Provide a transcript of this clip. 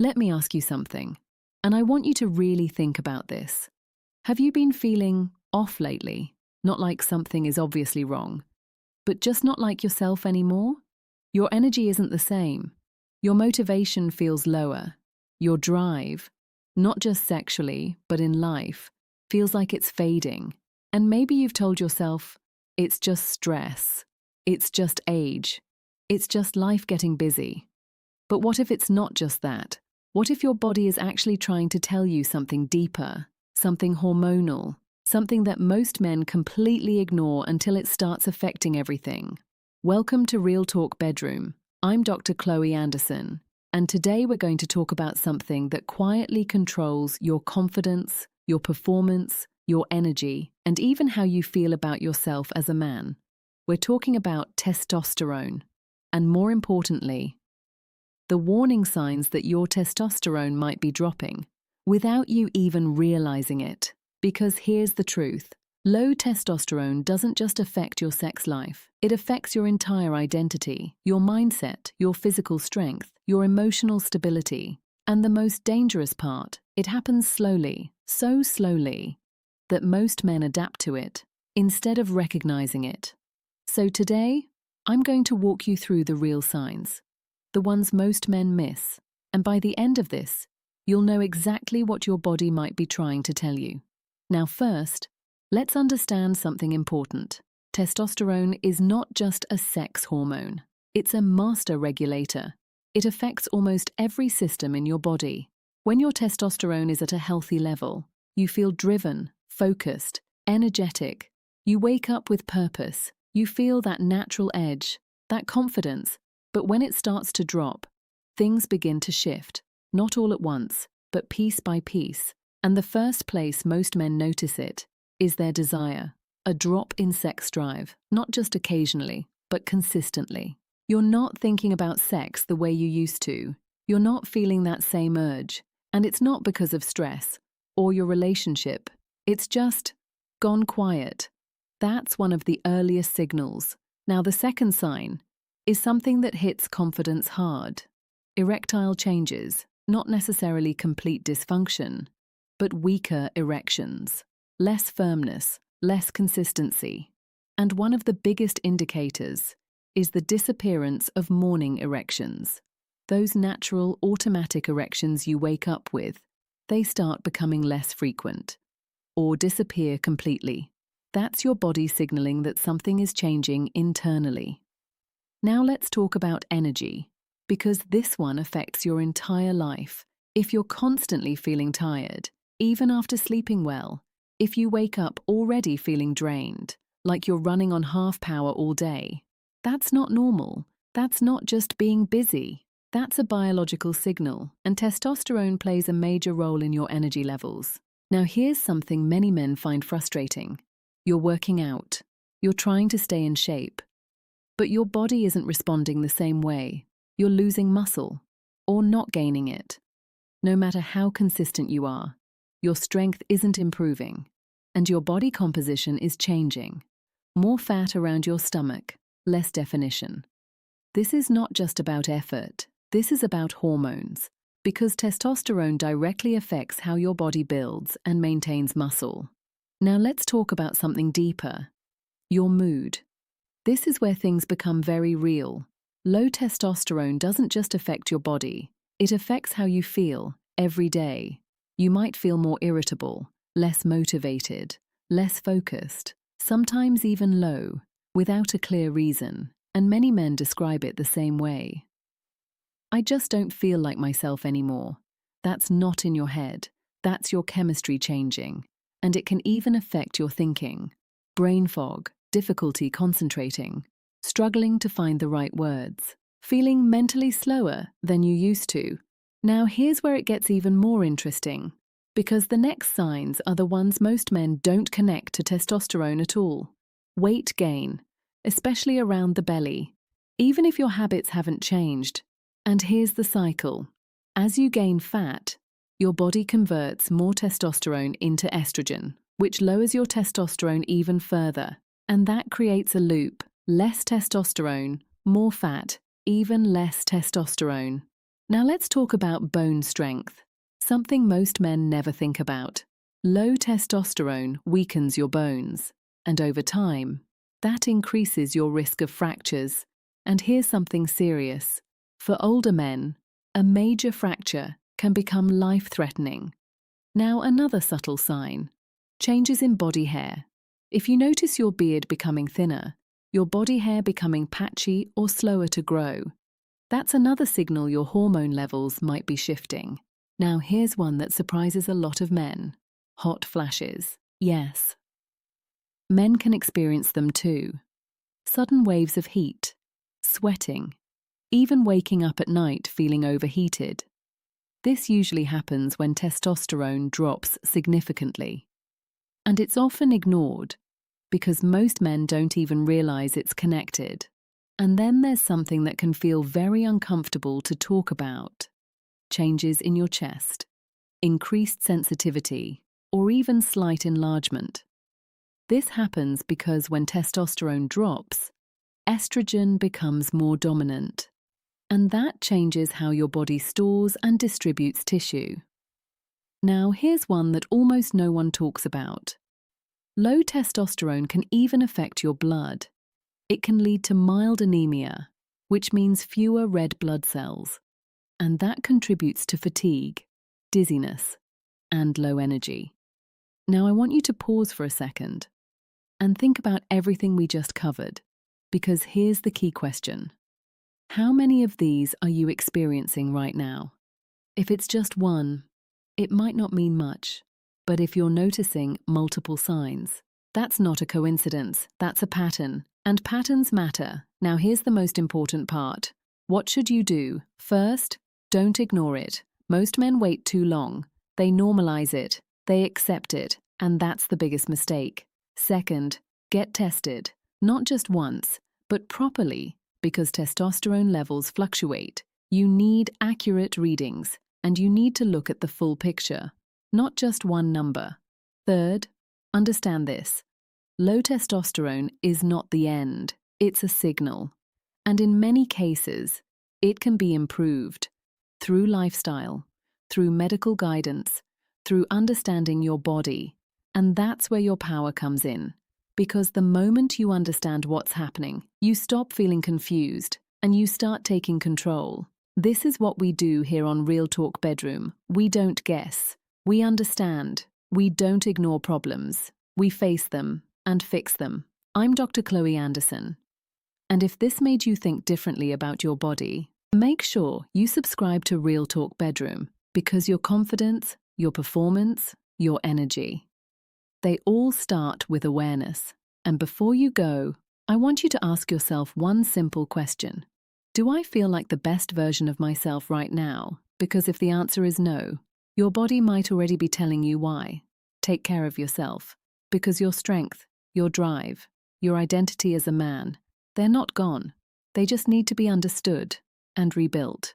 Let me ask you something, and I want you to really think about this. Have you been feeling off lately? Not like something is obviously wrong, but just not like yourself anymore? Your energy isn't the same. Your motivation feels lower. Your drive, not just sexually, but in life, feels like it's fading. And maybe you've told yourself, it's just stress. It's just age. It's just life getting busy. But what if it's not just that? What if your body is actually trying to tell you something deeper, something hormonal, something that most men completely ignore until it starts affecting everything? Welcome to Real Talk Bedroom. I'm Dr. Chloe Anderson, and today we're going to talk about something that quietly controls your confidence, your performance, your energy, and even how you feel about yourself as a man. We're talking about testosterone, and more importantly, the warning signs that your testosterone might be dropping without you even realizing it. Because here's the truth. Low testosterone doesn't just affect your sex life. It affects your entire identity, your mindset, your physical strength, your emotional stability. And the most dangerous part, it happens slowly, so slowly, that most men adapt to it instead of recognizing it. So today, I'm going to walk you through the real signs, the ones most men miss. And by the end of this, you'll know exactly what your body might be trying to tell you. Now first, let's understand something important. Testosterone is not just a sex hormone. It's a master regulator. It affects almost every system in your body. When your testosterone is at a healthy level, you feel driven, focused, energetic. You wake up with purpose. You feel that natural edge, that confidence. But when it starts to drop, things begin to shift. Not all at once, but piece by piece. And the first place most men notice it is their desire, a drop in sex drive, not just occasionally, but consistently. You're not thinking about sex the way you used to. You're not feeling that same urge. And it's not because of stress or your relationship. It's just gone quiet. That's one of the earliest signals. Now, the second sign is something that hits confidence hard. Erectile changes, not necessarily complete dysfunction, but weaker erections. Less firmness, less consistency. And one of the biggest indicators is the disappearance of morning erections. Those natural, automatic erections you wake up with, they start becoming less frequent or disappear completely. That's your body signaling that something is changing internally. Now let's talk about energy, because this one affects your entire life. If you're constantly feeling tired, even after sleeping well, if you wake up already feeling drained, like you're running on half power all day, that's not normal. That's not just being busy. That's a biological signal, and testosterone plays a major role in your energy levels. Now here's something many men find frustrating. You're working out. You're trying to stay in shape. But your body isn't responding the same way. You're losing muscle, or not gaining it. No matter how consistent you are, your strength isn't improving, and your body composition is changing. More fat around your stomach, less definition. This is not just about effort. This is about hormones, because testosterone directly affects how your body builds and maintains muscle. Now let's talk about something deeper. Your mood. This is where things become very real. Low testosterone doesn't just affect your body. It affects how you feel every day. You might feel more irritable, less motivated, less focused, sometimes even low, without a clear reason, and many men describe it the same way. I just don't feel like myself anymore. That's not in your head. That's your chemistry changing. And it can even affect your thinking. Brain fog, difficulty concentrating, struggling to find the right words, feeling mentally slower than you used to. Now here's where it gets even more interesting, because the next signs are the ones most men don't connect to testosterone at all. Weight gain, especially around the belly, even if your habits haven't changed. And here's the cycle. As you gain fat, your body converts more testosterone into estrogen, which lowers your testosterone even further. And that creates a loop. Less testosterone, more fat, even less testosterone. Now let's talk about bone strength, something most men never think about. Low testosterone weakens your bones, and over time, that increases your risk of fractures. And here's something serious. For older men, a major fracture can become life-threatening. Now another subtle sign: changes in body hair. If you notice your beard becoming thinner, your body hair becoming patchy or slower to grow, that's another signal your hormone levels might be shifting. Now here's one that surprises a lot of men: hot flashes. Yes, men can experience them too. Sudden waves of heat, sweating, even waking up at night feeling overheated. This usually happens when testosterone drops significantly. And it's often ignored because most men don't even realize it's connected. And then there's something that can feel very uncomfortable to talk about: changes in your chest, increased sensitivity, or even slight enlargement. This happens because when testosterone drops, estrogen becomes more dominant, and that changes how your body stores and distributes tissue. Now here's one that almost no one talks about. Low testosterone can even affect your blood. It can lead to mild anemia, which means fewer red blood cells, and that contributes to fatigue, dizziness, and low energy. Now I want you to pause for a second and think about everything we just covered, because here's the key question. How many of these are you experiencing right now? If it's just one, it might not mean much, but if you're noticing multiple signs, that's not a coincidence, that's a pattern, and patterns matter. Now here's the most important part. What should you do? First, don't ignore it. Most men wait too long. They normalize it, they accept it, and that's the biggest mistake. Second, get tested, not just once, but properly, because testosterone levels fluctuate. You need accurate readings, and you need to look at the full picture, not just one number. Third, understand this: low testosterone is not the end, it's a signal. And in many cases, it can be improved through lifestyle, through medical guidance, through understanding your body. And that's where your power comes in. Because the moment you understand what's happening, you stop feeling confused and you start taking control. This is what we do here on Real Talk Bedroom. We don't guess. We understand. We don't ignore problems. We face them and fix them. I'm Dr. Chloe Anderson. And if this made you think differently about your body, make sure you subscribe to Real Talk Bedroom, because your confidence, your performance, your energy, they all start with awareness. And before you go, I want you to ask yourself one simple question. Do I feel like the best version of myself right now? Because if the answer is no, your body might already be telling you why. Take care of yourself, because your strength, your drive, your identity as a man, they're not gone. They just need to be understood and rebuilt.